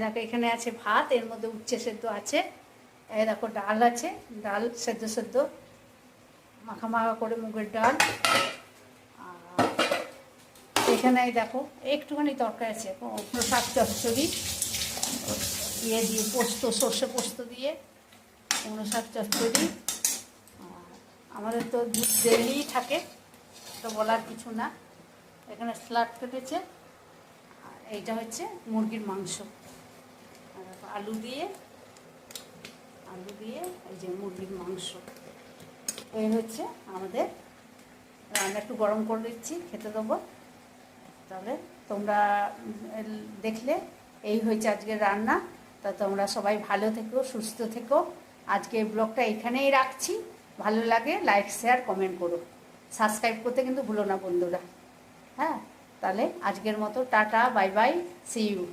দেখো এখানে আছে ভাত, এর মধ্যে উচ্ছে সেদ্ধ আছে। এই দেখো ডাল আছে, ডাল সেদ্ধ সেদ্ধ মাখা মাখা করে মুগের ডাল। আর এখানে দেখো একটুখানি তরকারি আছে, শাক চচ্চড়ি ইয়ে দিয়ে, পোস্ত, সর্ষে পোস্ত দিয়ে কুমড়ো শাক চচ্চড়ি। আমাদের তো দুধ ডেইলিই থাকে, তো বলার কিছু না। এখানে স্যালাড কেটেছে, আর এইটা হচ্ছে মুরগির মাংস। আর আলু দিয়ে এই যে মুরগির মাংস। এই হচ্ছে আমাদের রান্না। একটু গরম করে দিচ্ছি, খেতে দেবো। তাহলে তোমরা দেখলে এই হয়েছে আজকের রান্না। তা তোমরা সবাই ভালো থেকো, সুস্থ থেকো। আজকে ব্লগটা এখানেই রাখছি। ভালো লাগে লাইক, শেয়ার, কমেন্ট করো। সাবস্ক্রাইব করতে কিন্তু ভুলো না বন্ধুরা। হ্যাঁ, তাহলে আজকের মতো tata, bye bye, see you.